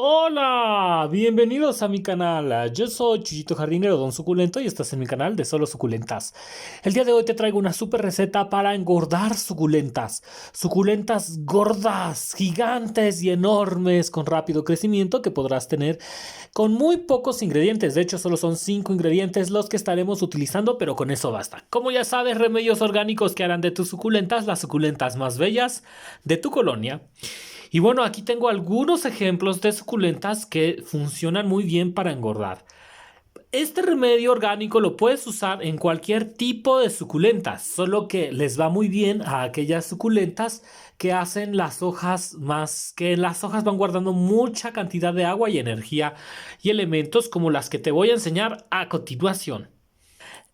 Hola, bienvenidos a mi canal. Yo soy Chuyito Jardinero Don Suculento y estás en mi canal de Solo Suculentas. El día de hoy te traigo una super receta para engordar suculentas. Suculentas gordas, gigantes y enormes con rápido crecimiento que podrás tener con muy pocos ingredientes. De hecho, solo son 5 ingredientes los que estaremos utilizando, pero con eso basta. Como ya sabes, remedios orgánicos que harán de tus suculentas las suculentas más bellas de tu colonia. Y bueno, aquí tengo algunos ejemplos de suculentas que funcionan muy bien para engordar. Este remedio orgánico lo puedes usar en cualquier tipo de suculentas, solo que les va muy bien a aquellas suculentas que hacen las hojas que en las hojas van guardando mucha cantidad de agua y energía y elementos como las que te voy a enseñar a continuación.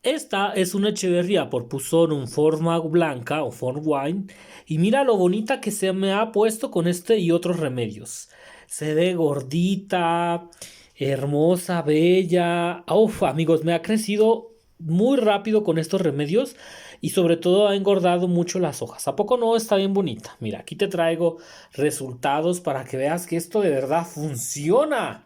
Esta es una Echeverría por Pusonum forma blanca o form wine y mira lo bonita que se me ha puesto con este y otros remedios. Se ve gordita, hermosa, bella. Uf, amigos, me ha crecido muy rápido con estos remedios y sobre todo ha engordado mucho las hojas. ¿A poco no está bien bonita? Mira, aquí te traigo resultados para que veas que esto de verdad funciona.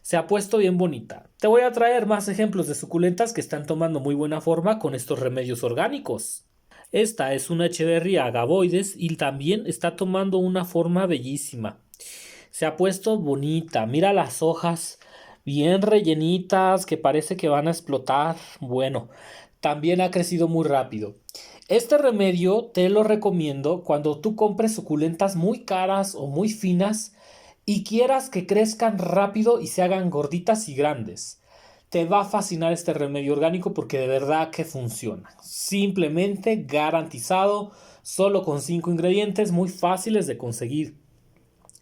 Se ha puesto bien bonita. Te voy a traer más ejemplos de suculentas que están tomando muy buena forma con estos remedios orgánicos. Esta es una Echeverría agavoides y también está tomando una forma bellísima. Se ha puesto bonita. Mira las hojas bien rellenitas que parece que van a explotar. Bueno, también ha crecido muy rápido. Este remedio te lo recomiendo cuando tú compres suculentas muy caras o muy finas y quieras que crezcan rápido y se hagan gorditas y grandes. Te va a fascinar este remedio orgánico porque de verdad que funciona. Simplemente garantizado, solo con 5 ingredientes muy fáciles de conseguir.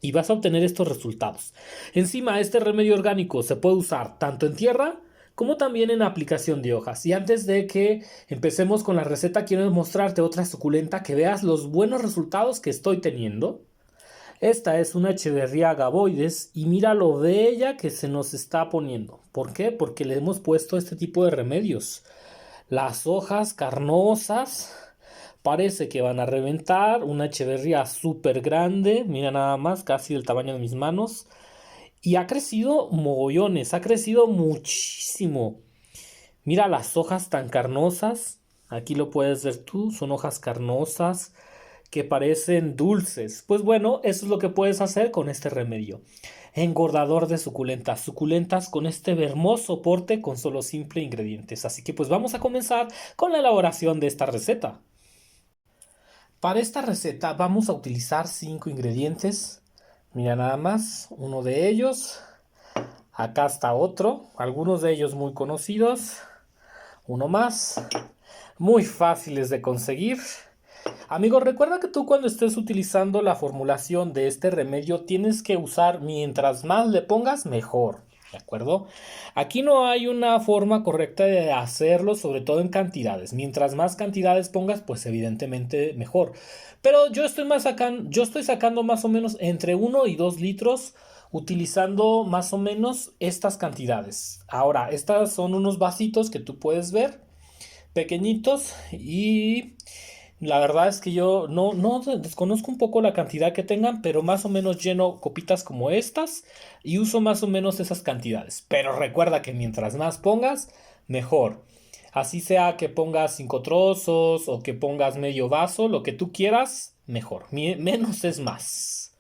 Y vas a obtener estos resultados. Encima, este remedio orgánico se puede usar tanto en tierra como también en aplicación de hojas. Y antes de que empecemos con la receta, quiero mostrarte otra suculenta que veas los buenos resultados que estoy teniendo. Esta es una Echeverría agavoides y mira lo bella que se nos está poniendo. ¿Por qué? Porque le hemos puesto este tipo de remedios. Las hojas carnosas parece que van a reventar. Una Echeverría súper grande, mira nada más, casi del tamaño de mis manos. Y ha crecido mogollones, ha crecido muchísimo. Mira las hojas tan carnosas. Aquí lo puedes ver tú, son hojas carnosas que parecen dulces. Pues bueno, eso es lo que puedes hacer con este remedio. Engordador de suculentas, suculentas con este hermoso soporte con solo simple ingredientes. Así que pues vamos a comenzar con la elaboración de esta receta. Para esta receta vamos a utilizar 5 ingredientes. Mira nada más, uno de ellos. Acá está otro, algunos de ellos muy conocidos. Uno más, muy fáciles de conseguir. Amigo, recuerda que tú cuando estés utilizando la formulación de este remedio tienes que usar mientras más le pongas mejor, ¿de acuerdo? Aquí no hay una forma correcta de hacerlo, sobre todo en cantidades. Mientras más cantidades pongas, pues evidentemente mejor. Pero yo estoy sacando más o menos entre 1 y 2 litros utilizando más o menos estas cantidades. Ahora, estas son unos vasitos que tú puedes ver, pequeñitos y la verdad es que yo no desconozco un poco la cantidad que tengan, pero más o menos lleno copitas como estas y uso más o menos esas cantidades. Pero recuerda que mientras más pongas, mejor. Así sea que pongas 5 trozos o que pongas medio vaso, lo que tú quieras, mejor. Menos es más.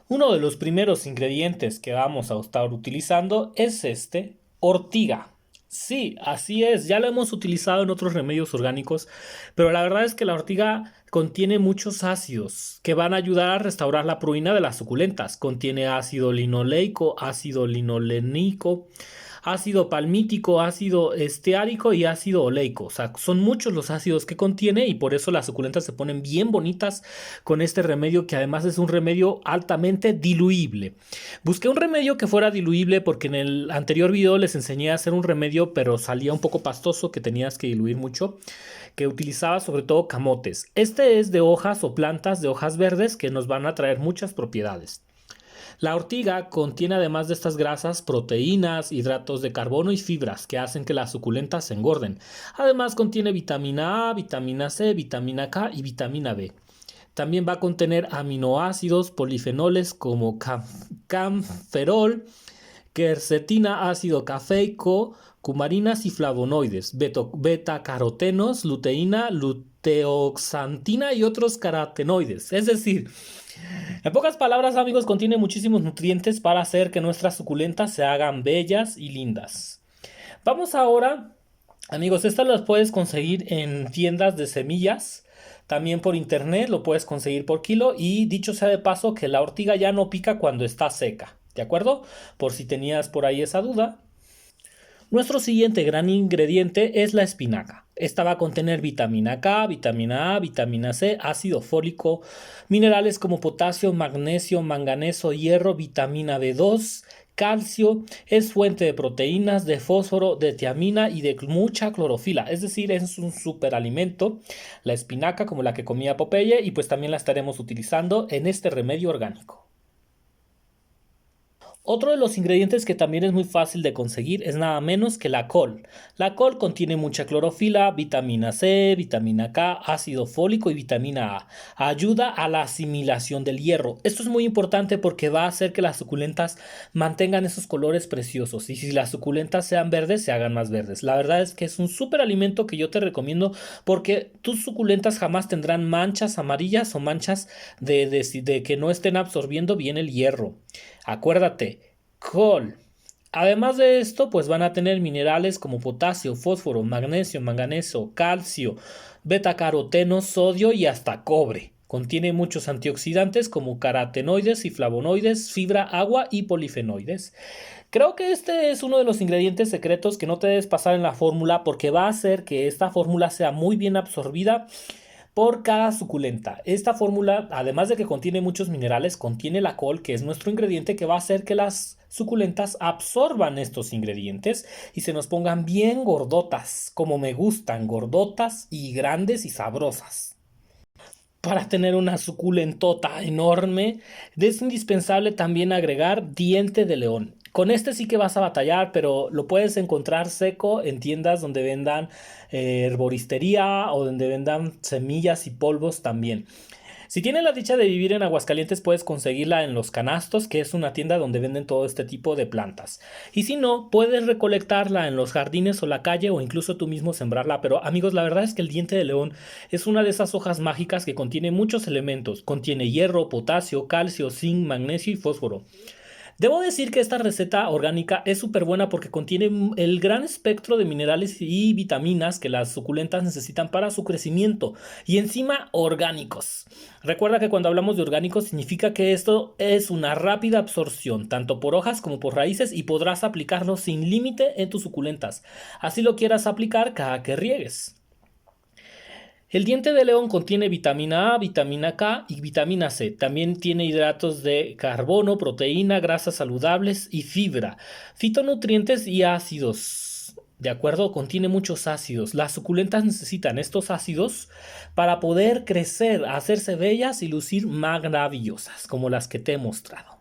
Uno de los primeros ingredientes que vamos a estar utilizando es este, ortiga. Sí, así es, ya lo hemos utilizado en otros remedios orgánicos, pero la verdad es que la ortiga contiene muchos ácidos que van a ayudar a restaurar la pruina de las suculentas. Contiene ácido linoleico, ácido linolénico, ácido palmítico, ácido esteárico y ácido oleico. O sea, son muchos los ácidos que contiene y por eso las suculentas se ponen bien bonitas con este remedio que además es un remedio altamente diluible. Busqué un remedio que fuera diluible porque en el anterior video les enseñé a hacer un remedio pero salía un poco pastoso que tenías que diluir mucho, que utilizaba sobre todo camotes. Este es de hojas o plantas de hojas verdes que nos van a traer muchas propiedades. La ortiga contiene además de estas grasas proteínas, hidratos de carbono y fibras que hacen que las suculentas se engorden. Además contiene vitamina A, vitamina C, vitamina K y vitamina B. También va a contener aminoácidos, polifenoles como camferol, quercetina, ácido cafeico, cumarinas y flavonoides, beta-carotenos, luteína, luteoxantina y otros carotenoides. Es decir, en pocas palabras, amigos, contiene muchísimos nutrientes para hacer que nuestras suculentas se hagan bellas y lindas. Vamos ahora, amigos, estas las puedes conseguir en tiendas de semillas, también por internet lo puedes conseguir por kilo, y dicho sea de paso que la ortiga ya no pica cuando está seca, ¿de acuerdo? Por si tenías por ahí esa duda. Nuestro siguiente gran ingrediente es la espinaca. Esta va a contener vitamina K, vitamina A, vitamina C, ácido fólico, minerales como potasio, magnesio, manganeso, hierro, vitamina B2, calcio, es fuente de proteínas, de fósforo, de tiamina y de mucha clorofila. Es decir, es un superalimento, la espinaca como la que comía Popeye, y pues también la estaremos utilizando en este remedio orgánico. Otro de los ingredientes que también es muy fácil de conseguir es nada menos que la col. La col contiene mucha clorofila, vitamina C, vitamina K, ácido fólico y vitamina A. Ayuda a la asimilación del hierro. Esto es muy importante porque va a hacer que las suculentas mantengan esos colores preciosos, y si las suculentas sean verdes, se hagan más verdes. La verdad es que es un súper alimento que yo te recomiendo porque tus suculentas jamás tendrán manchas amarillas o manchas de que no estén absorbiendo bien el hierro. Acuérdate, col. Además de esto, pues van a tener minerales como potasio, fósforo, magnesio, manganeso, calcio, betacaroteno, sodio y hasta cobre. Contiene muchos antioxidantes como carotenoides y flavonoides, fibra, agua y polifenoides. Creo que este es uno de los ingredientes secretos que no te debes pasar en la fórmula porque va a hacer que esta fórmula sea muy bien absorbida por cada suculenta. Esta fórmula, además de que contiene muchos minerales, contiene la col, que es nuestro ingrediente que va a hacer que las suculentas absorban estos ingredientes y se nos pongan bien gordotas, como me gustan, gordotas y grandes y sabrosas. Para tener una suculentota enorme, es indispensable también agregar diente de león. Con este sí que vas a batallar, pero lo puedes encontrar seco en tiendas donde vendan herboristería o donde vendan semillas y polvos también. Si tienes la dicha de vivir en Aguascalientes, puedes conseguirla en Los Canastos, que es una tienda donde venden todo este tipo de plantas. Y si no, puedes recolectarla en los jardines o la calle o incluso tú mismo sembrarla. Pero amigos, la verdad es que el diente de león es una de esas hojas mágicas que contiene muchos elementos. Contiene hierro, potasio, calcio, zinc, magnesio y fósforo. Debo decir que esta receta orgánica es súper buena porque contiene el gran espectro de minerales y vitaminas que las suculentas necesitan para su crecimiento, y encima orgánicos. Recuerda que cuando hablamos de orgánicos significa que esto es una rápida absorción tanto por hojas como por raíces, y podrás aplicarlo sin límite en tus suculentas, así lo quieras aplicar cada que riegues. El diente de león contiene vitamina A, vitamina K y vitamina C. También tiene hidratos de carbono, proteína, grasas saludables y fibra, fitonutrientes y ácidos. De acuerdo, contiene muchos ácidos. Las suculentas necesitan estos ácidos para poder crecer, hacerse bellas y lucir maravillosas, como las que te he mostrado.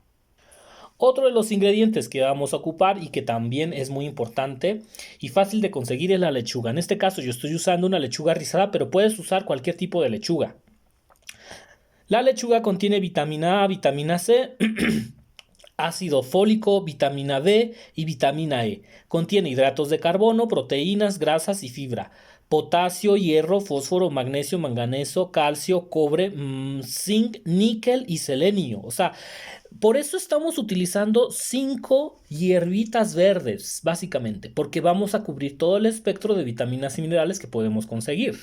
Otro de los ingredientes que vamos a ocupar y que también es muy importante y fácil de conseguir es la lechuga. En este caso yo estoy usando una lechuga rizada, pero puedes usar cualquier tipo de lechuga. La lechuga contiene vitamina A, vitamina C, ácido fólico, vitamina B y vitamina E. Contiene hidratos de carbono, proteínas, grasas y fibra. Potasio, hierro, fósforo, magnesio, manganeso, calcio, cobre, zinc, níquel y selenio. O sea, por eso estamos utilizando 5 hierbitas verdes, básicamente, porque vamos a cubrir todo el espectro de vitaminas y minerales que podemos conseguir.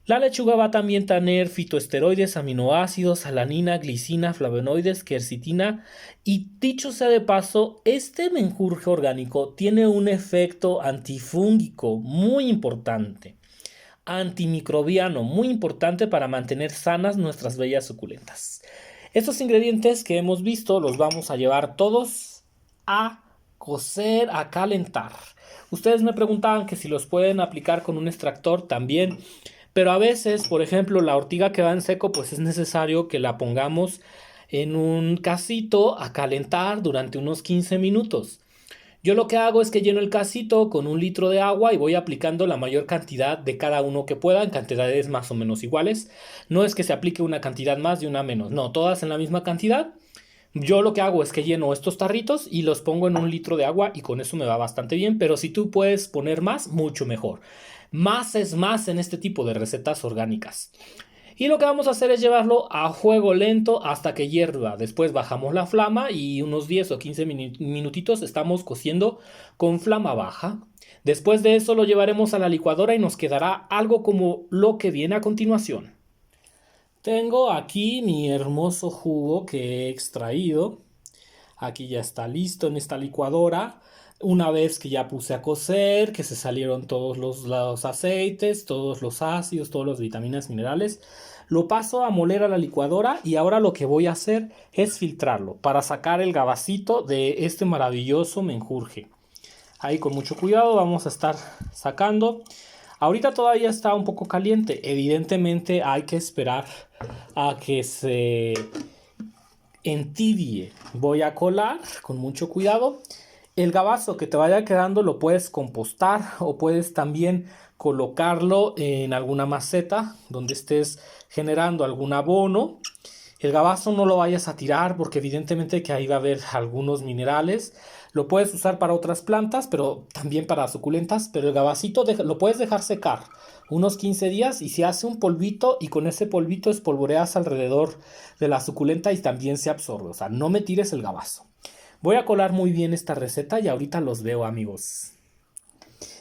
La lechuga va a también tener fitoesteroides, aminoácidos, alanina, glicina, flavonoides, quercetina, y dicho sea de paso, este menjurje orgánico tiene un efecto antifúngico muy importante, antimicrobiano muy importante para mantener sanas nuestras bellas suculentas. Estos ingredientes que hemos visto los vamos a llevar todos a cocer, a calentar. Ustedes me preguntaban que si los pueden aplicar con un extractor también, pero a veces, por ejemplo, la ortiga que va en seco, pues es necesario que la pongamos en un casito a calentar durante unos 15 minutos. Yo lo que hago es que lleno el casito con 1 litro de agua y voy aplicando la mayor cantidad de cada uno que pueda en cantidades más o menos iguales. No es que se aplique una cantidad más y una menos, no, todas en la misma cantidad. Yo lo que hago es que lleno estos tarritos y los pongo en 1 litro de agua y con eso me va bastante bien, pero si tú puedes poner más, mucho mejor. Más es más en este tipo de recetas orgánicas. Y lo que vamos a hacer es llevarlo a fuego lento hasta que hierva. Después bajamos la flama y unos 10 o 15 minutitos estamos cociendo con flama baja. Después de eso lo llevaremos a la licuadora y nos quedará algo como lo que viene a continuación. Tengo aquí mi hermoso jugo que he extraído. Aquí ya está listo en esta licuadora. Una vez que ya puse a cocer, que se salieron todos los aceites, todos los ácidos, todas las vitaminas, minerales, lo paso a moler a la licuadora y ahora lo que voy a hacer es filtrarlo para sacar el gabacito de este maravilloso menjurje. Ahí con mucho cuidado vamos a estar sacando. Ahorita todavía está un poco caliente. Evidentemente hay que esperar a que se entibie. Voy a colar con mucho cuidado. El gabazo que te vaya quedando lo puedes compostar o puedes también colocarlo en alguna maceta donde estés generando algún abono. El gabazo no lo vayas a tirar porque evidentemente que ahí va a haber algunos minerales. Lo puedes usar para otras plantas, pero también para suculentas. Pero el gabacito lo puedes dejar secar unos 15 días y se hace un polvito y con ese polvito espolvoreas alrededor de la suculenta y también se absorbe. O sea, no me tires el gabazo. Voy a colar muy bien esta receta y ahorita los veo, amigos.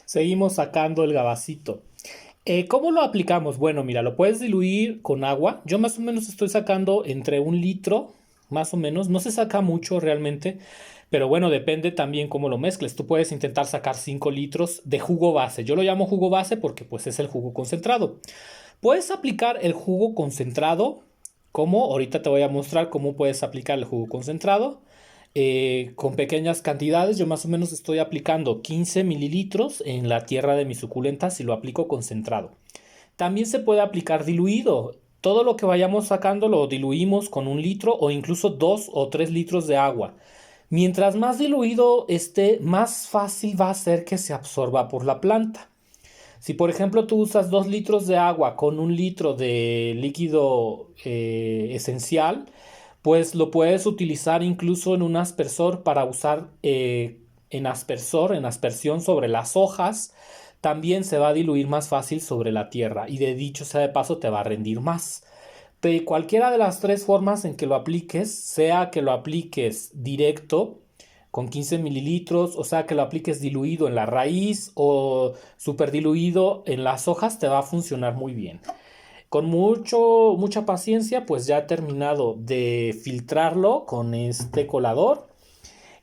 Seguimos sacando el gabacito. ¿Cómo lo aplicamos? Bueno, mira, lo puedes diluir con agua. Yo más o menos estoy sacando entre 1 litro, más o menos. No se saca mucho realmente, pero bueno, depende también cómo lo mezcles. Tú puedes intentar sacar 5 litros de jugo base. Yo lo llamo jugo base porque pues es el jugo concentrado. Puedes aplicar el jugo concentrado. ¿Cómo? Ahorita te voy a mostrar cómo puedes aplicar el jugo concentrado. Con pequeñas cantidades, yo más o menos estoy aplicando 15 mililitros en la tierra de mis suculentas y lo aplico concentrado. También se puede aplicar diluido. Todo lo que vayamos sacando lo diluimos con 1 litro o incluso 2 o 3 litros de agua. Mientras más diluido esté, más fácil va a ser que se absorba por la planta. Si por ejemplo tú usas 2 litros de agua con 1 litro de líquido esencial, pues lo puedes utilizar incluso en un aspersor para usar en aspersión sobre las hojas. También se va a diluir más fácil sobre la tierra y de dicho sea de paso te va a rendir más. De cualquiera de las 3 formas en que lo apliques, sea que lo apliques directo con 15 mililitros, o sea que lo apliques diluido en la raíz o super diluido en las hojas, te va a funcionar muy bien. Con mucha paciencia, pues ya he terminado de filtrarlo con este colador.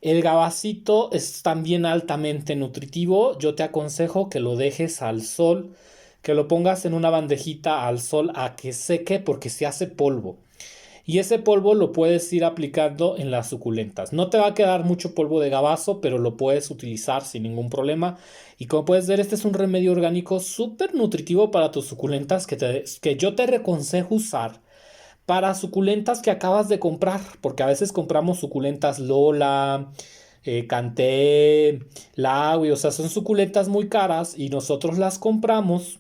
El gabacito es también altamente nutritivo. Yo te aconsejo que lo dejes al sol, que lo pongas en una bandejita al sol a que seque porque se hace polvo. Y ese polvo lo puedes ir aplicando en las suculentas. No te va a quedar mucho polvo de gabazo, pero lo puedes utilizar sin ningún problema. Y como puedes ver, este es un remedio orgánico súper nutritivo para tus suculentas que yo te aconsejo usar para suculentas que acabas de comprar. Porque a veces compramos suculentas Lola, Canté, Laui, o sea, son suculentas muy caras y nosotros las compramos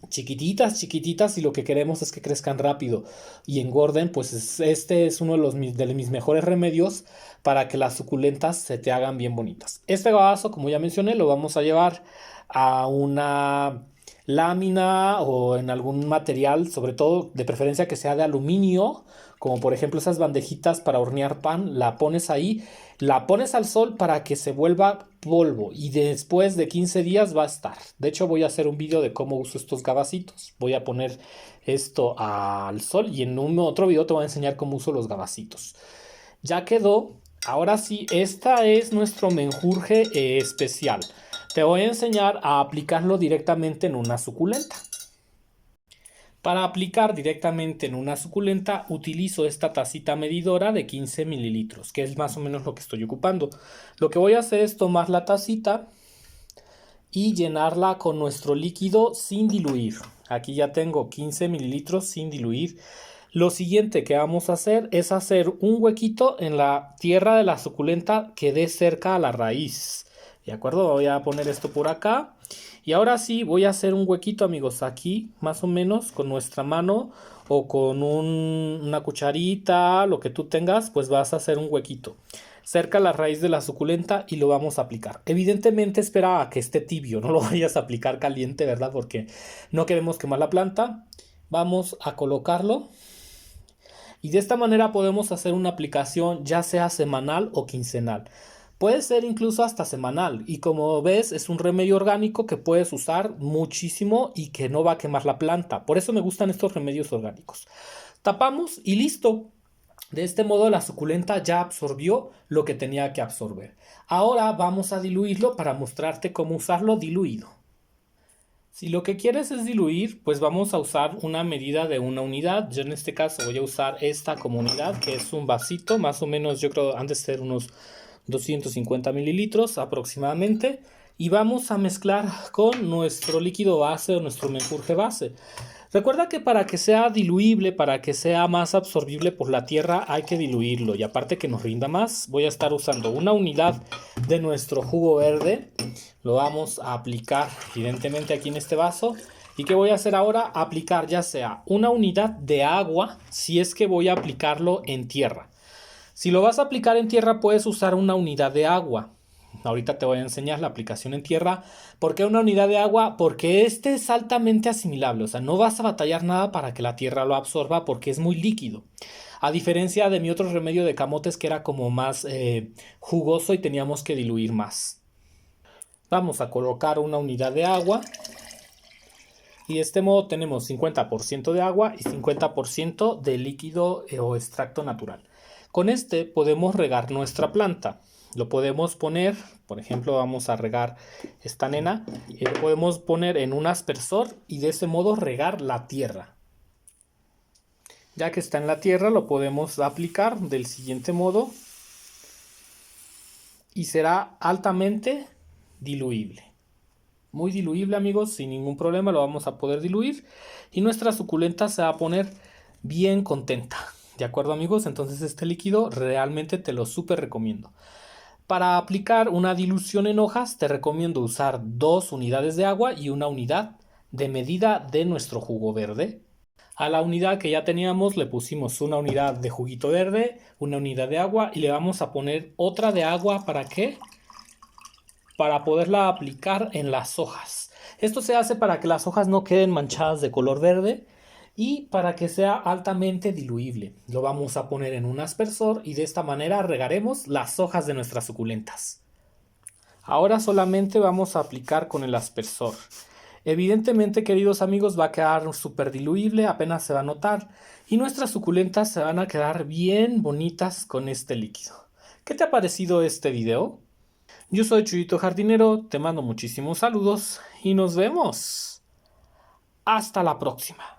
chiquititas, chiquititas y lo que queremos es que crezcan rápido y engorden, pues este es uno de mis mejores remedios para que las suculentas se te hagan bien bonitas. Este gabazo, como ya mencioné, lo vamos a llevar a una lámina o en algún material, sobre todo de preferencia que sea de aluminio, como por ejemplo esas bandejitas para hornear pan, la pones ahí, la pones al sol para que se vuelva polvo y después de 15 días va a estar. De hecho voy a hacer un vídeo de cómo uso estos gabacitos. Voy a poner esto al sol y en un otro video te voy a enseñar cómo uso los gabacitos. Ya quedó. Ahora sí, esta es nuestro menjurje especial. Te voy a enseñar a aplicarlo directamente en una suculenta. Para aplicar directamente en una suculenta utilizo esta tacita medidora de 15 mililitros, que es más o menos lo que estoy ocupando. Lo que voy a hacer es tomar la tacita y llenarla con nuestro líquido sin diluir. Aquí ya tengo 15 mililitros sin diluir. Lo siguiente que vamos a hacer es hacer un huequito en la tierra de la suculenta que dé cerca a la raíz. ¿De acuerdo? Voy a poner esto por acá. Y ahora sí voy a hacer un huequito, amigos, aquí más o menos con nuestra mano o con una cucharita, lo que tú tengas, pues vas a hacer un huequito cerca a la raíz de la suculenta y lo vamos a aplicar. Evidentemente espera a que esté tibio, no lo vayas a aplicar caliente, ¿verdad? Porque no queremos quemar la planta. Vamos a colocarlo y de esta manera podemos hacer una aplicación ya sea semanal o quincenal. Puede ser incluso hasta semanal y como ves es un remedio orgánico que puedes usar muchísimo y que no va a quemar la planta. Por eso me gustan estos remedios orgánicos. Tapamos y listo. De este modo la suculenta ya absorbió lo que tenía que absorber. Ahora vamos a diluirlo para mostrarte cómo usarlo diluido. Si lo que quieres es diluir, pues vamos a usar una medida de una unidad. Yo en este caso voy a usar esta como unidad, que es un vasito, más o menos yo creo han de ser unos 250 mililitros aproximadamente. Y vamos a mezclar con nuestro líquido base o nuestro menjurje base. Recuerda que para que sea diluible, para que sea más absorbible por la tierra, hay que diluirlo. Y aparte que nos rinda más, voy a estar usando una unidad de nuestro jugo verde. Lo vamos a aplicar evidentemente aquí en este vaso. ¿Y qué voy a hacer ahora? Aplicar ya sea una unidad de agua, si es que voy a aplicarlo en tierra. Si lo vas a aplicar en tierra, puedes usar una unidad de agua. Ahorita te voy a enseñar la aplicación en tierra. ¿Por qué una unidad de agua? Porque este es altamente asimilable. O sea, no vas a batallar nada para que la tierra lo absorba porque es muy líquido. A diferencia de mi otro remedio de camotes que era como más jugoso y teníamos que diluir más. Vamos a colocar una unidad de agua. Y de este modo tenemos 50% de agua y 50% de líquido o extracto natural. Con este podemos regar nuestra planta. Lo podemos poner, por ejemplo, vamos a regar esta nena. Y lo podemos poner en un aspersor y de ese modo regar la tierra. Ya que está en la tierra, lo podemos aplicar del siguiente modo. Y será altamente diluible. Muy diluible, amigos, sin ningún problema lo vamos a poder diluir. Y nuestra suculenta se va a poner bien contenta. ¿De acuerdo, amigos? Entonces este líquido realmente te lo súper recomiendo. Para aplicar una dilución en hojas te recomiendo usar 2 unidades de agua y una unidad de medida de nuestro jugo verde. A la unidad que ya teníamos le pusimos una unidad de juguito verde, una unidad de agua y le vamos a poner otra de agua. ¿Para qué? Para poderla aplicar en las hojas. Esto se hace para que las hojas no queden manchadas de color verde y para que sea altamente diluible. Lo vamos a poner en un aspersor y de esta manera regaremos las hojas de nuestras suculentas. Ahora solamente vamos a aplicar con el aspersor. Evidentemente, queridos amigos, va a quedar súper diluible, apenas se va a notar y nuestras suculentas se van a quedar bien bonitas con este líquido. ¿Qué te ha parecido este video? Yo soy Chuyito Jardinero, te mando muchísimos saludos y nos vemos. Hasta la próxima.